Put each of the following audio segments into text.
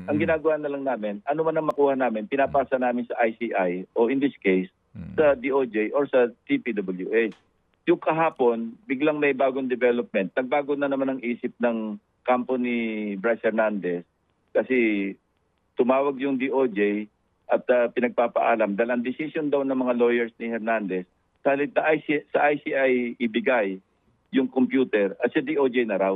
Ang ginagawa na lang namin, ano man ang makuha namin, pinapasa namin sa ICI o in this case, sa DOJ or sa TPWH. Yung kahapon, biglang may bagong development. Nagbago na naman ang isip ng kampo ni Bryce Hernandez kasi tumawag yung DOJ at pinagpapaalam dahil ang decision daw ng mga lawyers ni Hernandez sa ICI ibigay yung computer at sa DOJ na raw.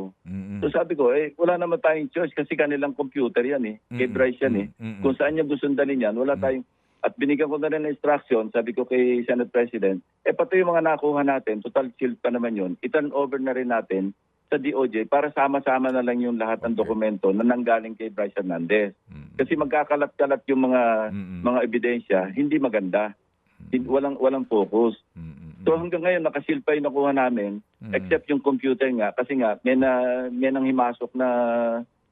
So sabi ko, wala naman tayong choice kasi kanilang computer yan kay Bryce yan Kung saan niya gusto dalhin yan, wala tayong... At binigyan ko na rin ng instruction, sabi ko kay Senate President, pati yung mga nakuha natin, total shield pa naman yun, i-turn over na rin natin sa DOJ para sama-sama na lang yung lahat ng dokumento na nanggaling kay Bryce Hernandez. Kasi magkakalat-kalat yung mga ebidensya, hindi maganda. Walang focus. So hanggang ngayon, nakasil pa yung nakuha namin, except yung computer nga, kasi nga, may nang himasok na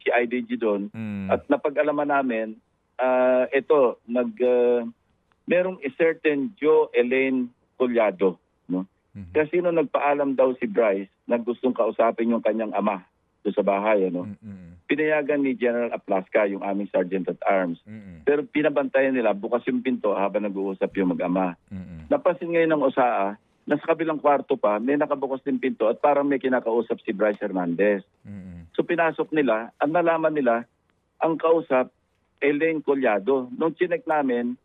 si IDG doon. At napag-alaman namin, merong a certain Joe Elaine Collado. No? Kasi nung nagpaalam daw si Bryce na gustong kausapin yung kanyang ama doon sa bahay, pinayagan ni General Aplasca, yung aming Sergeant at Arms. Pero pinabantayan nila, bukas yung pinto habang nag-uusap yung mag-ama. Napansin ngayon ng OSAA, nasa kabilang kwarto pa, may nakabukas din pinto at parang may kinakausap si Bryce Hernandez. So pinasok nila, ang nalaman nila, ang kausap, Elaine Collado. Nung chinek namin,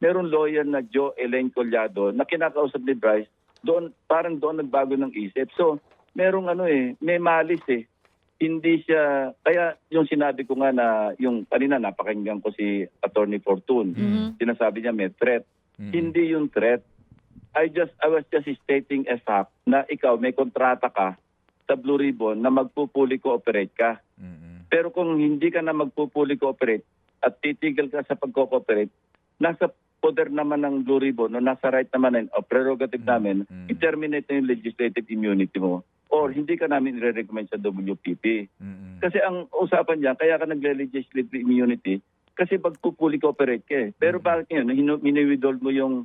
meron lawyer na Joe Elaine Collado na kinakausap ni Bryce, parang doon nagbago ng isip. So, merong may malis Hindi siya, kaya yung sinabi ko nga na, yung kanina napakinggan ko si Attorney Fortune, sinasabi niya may threat. Hindi yung threat. I was just stating a fact na ikaw may kontrata ka sa Blue Ribbon na magpupuli cooperate ka. Pero kung hindi ka na magpupuli cooperate at titigil ka sa pagko-cooperate, nasa poder naman ng Blue Ribbon o nasa right naman o prerogative namin, i-terminate na yung legislative immunity mo or hindi ka namin i-recommend sa WPP. Kasi ang usapan niya, kaya ka nagle-legislative immunity kasi pagpupuli cooperate ka Pero bakit yun? Mini-withhold mo yung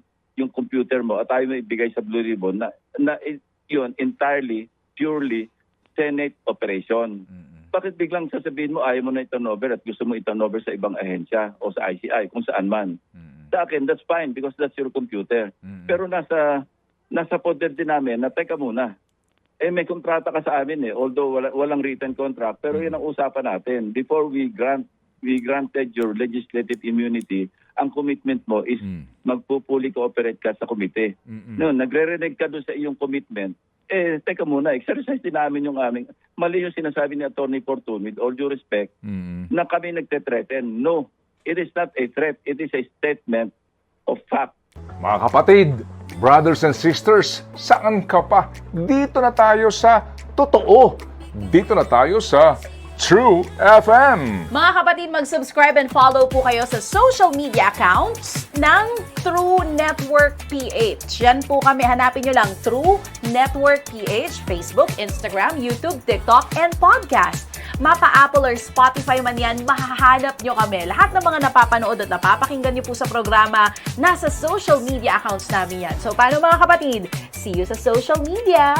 computer mo at ayaw mo ibigay sa Blue Ribbon na yun entirely, purely Senate operation. Bakit biglang sasabihin mo ayaw mo na i-turnover at gusto mo i-turnover sa ibang ahensya o sa ICI, kung saan man? Sa akin, that's fine because that's your computer. Pero nasa poder din namin na teka muna, may kontrata ka sa amin although walang written contract, pero yun ang usapan natin. Before we granted your legislative immunity, ang commitment mo is magpupuli cooperate ka sa komite. No, nagre-renege ka doon sa iyong commitment. Teka muna, exercise din namin yung aming, mali yung sinasabi ni Attorney Fortune, with all due respect, na kami nagte-threaten. No, it is not a threat. It is a statement of fact. Mga kapatid, brothers and sisters, saan ka pa? Dito na tayo sa totoo. Dito na tayo sa True FM. Mga kapatid, mag-subscribe and follow po kayo sa social media accounts ng True Network PH. Yan po kami, hanapin nyo lang True Network PH, Facebook, Instagram, YouTube, TikTok, and podcast. Mapa Apple or Spotify man yan, mahahanap nyo kami. Lahat ng mga napapanood at napapakinggan nyo po sa programa, nasa social media accounts namin yan. So, paano mga kapatid? See you sa social media!